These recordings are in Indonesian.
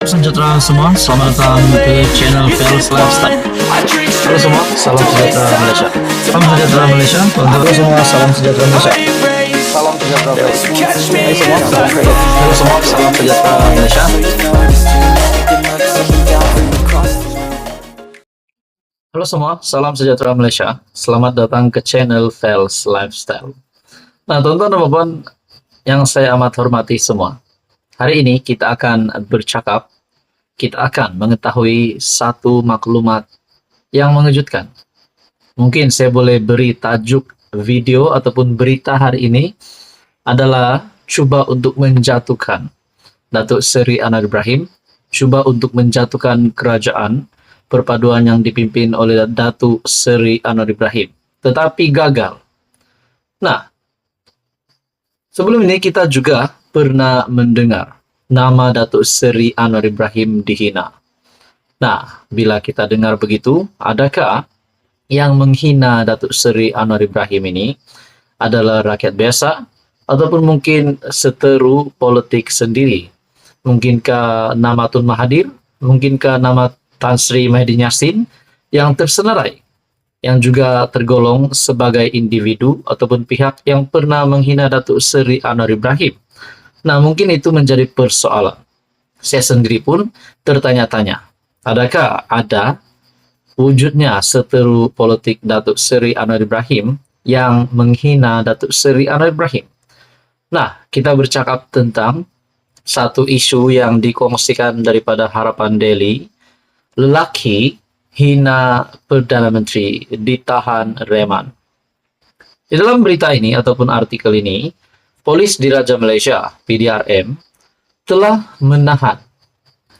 Sejahtera semua, selamat datang ke channel Fels Lifestyle. Halo semua, salam sejahtera Malaysia. Salam sejahtera Malaysia. Halo semua, salam sejahtera Malaysia. Salam sejahtera Malaysia. Halo semua, salam sejahtera Malaysia. Halo semua, salam sejahtera Malaysia. Selamat datang ke channel Fels Lifestyle. Nah, teman-teman dan teman-teman yang saya amat hormati semua. Hari ini kita akan bercakap, kita akan mengetahui satu maklumat yang mengejutkan. Mungkin saya boleh beri tajuk video ataupun berita hari ini adalah cuba untuk menjatuhkan Datuk Seri Anwar Ibrahim, cuba untuk menjatuhkan kerajaan perpaduan yang dipimpin oleh Datuk Seri Anwar Ibrahim, tetapi gagal. Nah, sebelum ini kita juga pernah mendengar nama Datuk Seri Anwar Ibrahim dihina. Nah, bila kita dengar begitu, adakah yang menghina Datuk Seri Anwar Ibrahim ini adalah rakyat biasa ataupun mungkin seteru politik sendiri? Mungkinkah nama Tun Mahathir? Mungkinkah nama Tan Sri Muhyiddin Yassin yang tersenarai, yang juga tergolong sebagai individu ataupun pihak yang pernah menghina Datuk Seri Anwar Ibrahim? Nah, mungkin itu menjadi persoalan. Saya sendiri pun tertanya-tanya, adakah ada wujudnya seteru politik Datuk Seri Anwar Ibrahim yang menghina Datuk Seri Anwar Ibrahim? Nah, kita bercakap tentang satu isu yang dikongsikan daripada Harapan Daily, lelaki hina Perdana Menteri ditahan reman. Di dalam berita ini ataupun artikel ini, Polis Diraja Malaysia, PDRM, telah menahan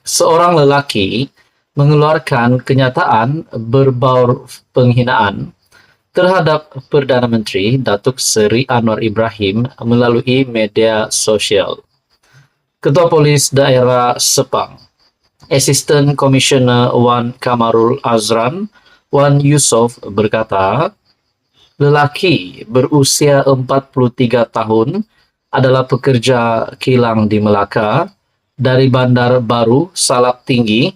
seorang lelaki mengeluarkan kenyataan berbau penghinaan terhadap Perdana Menteri Datuk Seri Anwar Ibrahim melalui media sosial. Ketua Polis Daerah Sepang, Assistant Commissioner Wan Kamarul Azran, Wan Yusof berkata, lelaki berusia 43 tahun adalah pekerja kilang di Melaka dari Bandar Baru Salak Tinggi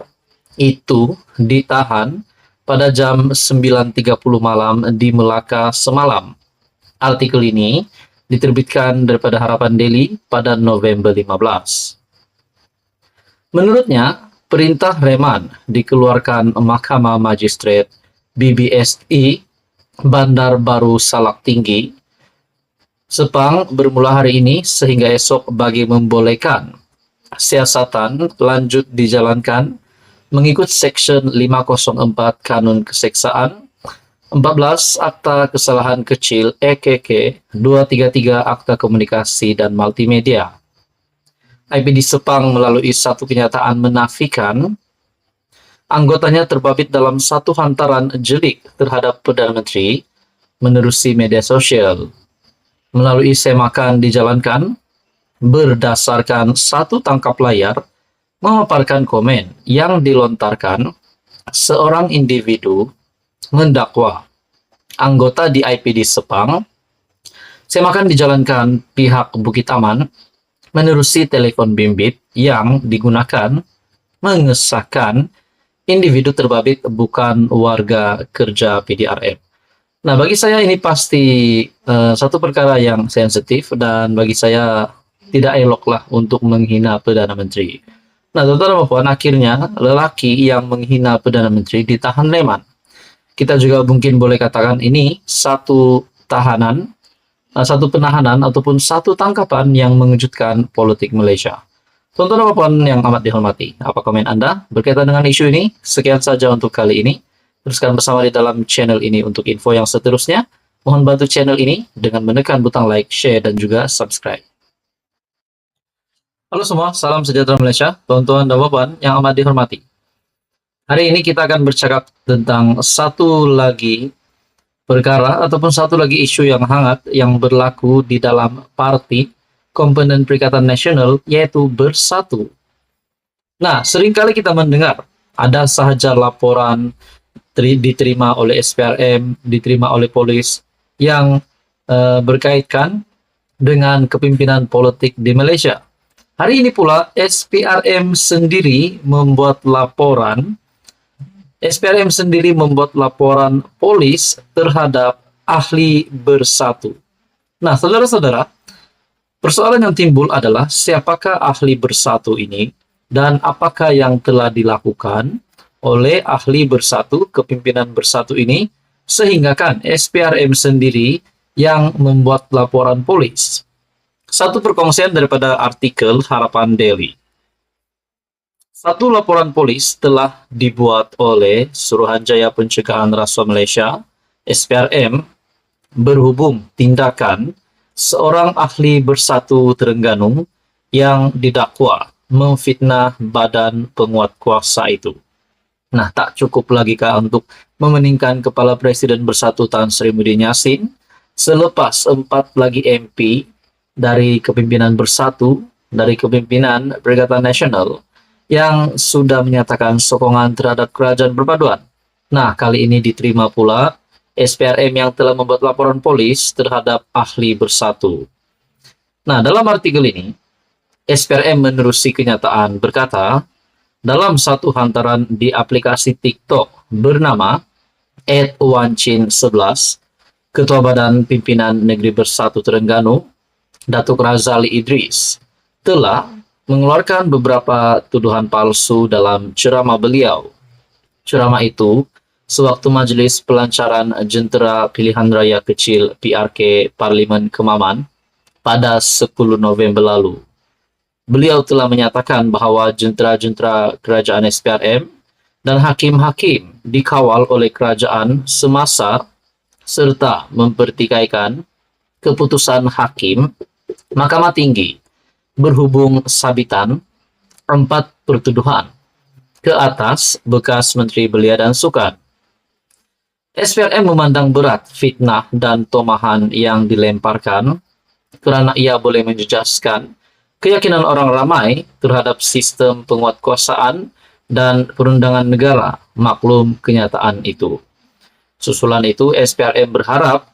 itu ditahan pada jam 9.30 malam di Melaka semalam. Artikel ini diterbitkan daripada Harapan Daily pada November 15. Menurutnya, perintah reman dikeluarkan Mahkamah Magistrate BBSI Bandar Baru Salak Tinggi Sepang bermula hari ini sehingga esok bagi membolehkan siasatan lanjut dijalankan mengikut Seksyen 504 Kanun Keseksaan, 14 Akta Kesalahan Kecil EKK, 233 Akta Komunikasi dan Multimedia. IPD Sepang melalui satu kenyataan menafikan anggotanya terbabit dalam satu hantaran jelik terhadap Perdana Menteri menerusi media sosial. Melalui semakan dijalankan berdasarkan satu tangkap layar memaparkan komen yang dilontarkan seorang individu mendakwa anggota di IPD Sepang. Semakan dijalankan pihak Bukit Aman menerusi telepon bimbit yang digunakan mengesahkan individu terbabit bukan warga kerja PDRM. Nah, bagi saya ini pasti satu perkara yang sensitif dan bagi saya tidak eloklah untuk menghina Perdana Menteri. Nah, teman-teman, akhirnya lelaki yang menghina Perdana Menteri ditahan reman. Kita juga mungkin boleh katakan ini satu tahanan, satu penahanan ataupun satu tangkapan yang mengejutkan politik Malaysia. Teman-teman yang amat dihormati, apa komen Anda berkaitan dengan isu ini? Sekian saja untuk kali ini. Teruskan bersama di dalam channel ini untuk info yang seterusnya. Mohon bantu channel ini dengan menekan butang like, share, dan juga subscribe. Halo semua, salam sejahtera Malaysia, teman-teman dan bapak yang amat dihormati. Hari ini kita akan bercakap tentang satu lagi perkara ataupun satu lagi isu yang hangat yang berlaku di dalam parti komponen Perikatan Nasional, yaitu Bersatu. Nah, seringkali kita mendengar ada sahaja laporan diterima oleh SPRM, diterima oleh polis yang berkaitan dengan kepimpinan politik di Malaysia. Hari ini pula SPRM sendiri membuat laporan polis terhadap ahli bersatu. Nah, saudara-saudara, persoalan yang timbul adalah siapakah ahli bersatu ini dan apakah yang telah dilakukan oleh ahli bersatu, kepimpinan bersatu ini, sehingga kan SPRM sendiri yang membuat laporan polis. Satu perkongsian daripada artikel Harapan Daily. Satu laporan polis telah dibuat oleh Suruhanjaya Pencegahan Rasuah Malaysia, SPRM, berhubung tindakan seorang ahli bersatu Terengganu yang didakwa memfitnah badan penguat kuasa itu. Nah, tak cukup lagi kah untuk memeningkan Kepala Presiden Bersatu Tan Sri Muhyiddin Yassin, selepas 4 lagi MP dari kepimpinan Bersatu, dari kepimpinan Perikatan Nasional, yang sudah menyatakan sokongan terhadap kerajaan perpaduan. Nah, kali ini diterima pula SPRM yang telah membuat laporan polis terhadap ahli bersatu. Nah, dalam artikel ini, SPRM menerusi kenyataan berkata, dalam satu hantaran di aplikasi TikTok bernama @wancin11, Ketua Badan Pimpinan Negeri Bersatu Terengganu, Datuk Razali Idris, telah mengeluarkan beberapa tuduhan palsu dalam ceramah beliau. Ceramah itu sewaktu Majelis Pelancaran Jentera Pilihan Raya Kecil PRK Parlimen Kemaman pada 10 November lalu. Beliau telah menyatakan bahwa jentera-jentera kerajaan SPRM dan hakim-hakim dikawal oleh kerajaan semasa serta mempertikaikan keputusan hakim Mahkamah Tinggi berhubung sabitan 4 pertuduhan ke atas bekas Menteri Belia dan Sukan. SPRM memandang berat fitnah dan tomahan yang dilemparkan kerana ia boleh menjejaskan keyakinan orang ramai terhadap sistem penguatkuasaan dan perundangan negara. Maklum kenyataan itu. Susulan itu, SPRM berharap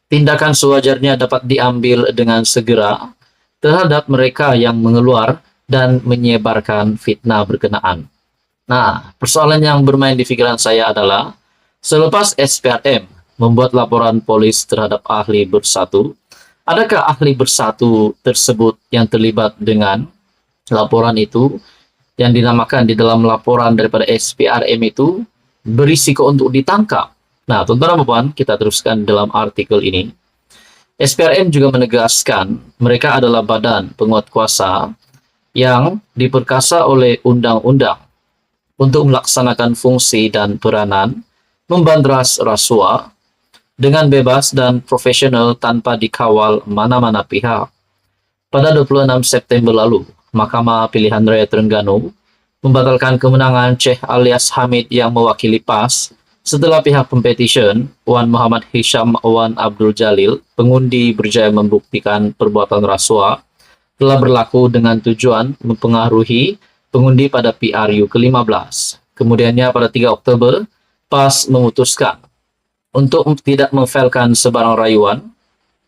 tindakan sewajarnya dapat diambil dengan segera terhadap mereka yang mengeluar dan menyebarkan fitnah berkenaan. Nah, persoalan yang bermain di pikiran saya adalah, selepas SPRM membuat laporan polis terhadap ahli bersatu, adakah ahli bersatu tersebut yang terlibat dengan laporan itu, yang dinamakan di dalam laporan daripada SPRM itu, berisiko untuk ditangkap? Nah, tuan-tuan dan puan, kita teruskan dalam artikel ini. SPRM juga menegaskan mereka adalah badan penguat kuasa yang diperkasa oleh undang-undang untuk melaksanakan fungsi dan peranan membandras rasuah dengan bebas dan profesional tanpa dikawal mana-mana pihak. Pada 26 September lalu, Mahkamah Pilihan Raya Terengganu membatalkan kemenangan Sheikh alias Hamid yang mewakili PAS setelah pihak pempetisyen, Wan Muhammad Hisham Wan Abdul Jalil, pengundi berjaya membuktikan perbuatan rasuah telah berlaku dengan tujuan mempengaruhi pengundi pada PRU ke-15. Kemudiannya pada 3 Oktober, PAS memutuskan untuk tidak memfailkan sebarang rayuan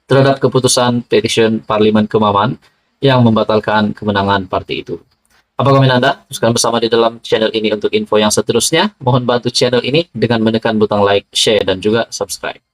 terhadap keputusan petisyen Parlimen Kemaman yang membatalkan kemenangan parti itu. Apa komen Anda? Teruskan bersama di dalam channel ini untuk info yang seterusnya. Mohon bantu channel ini dengan menekan butang like, share, dan juga subscribe.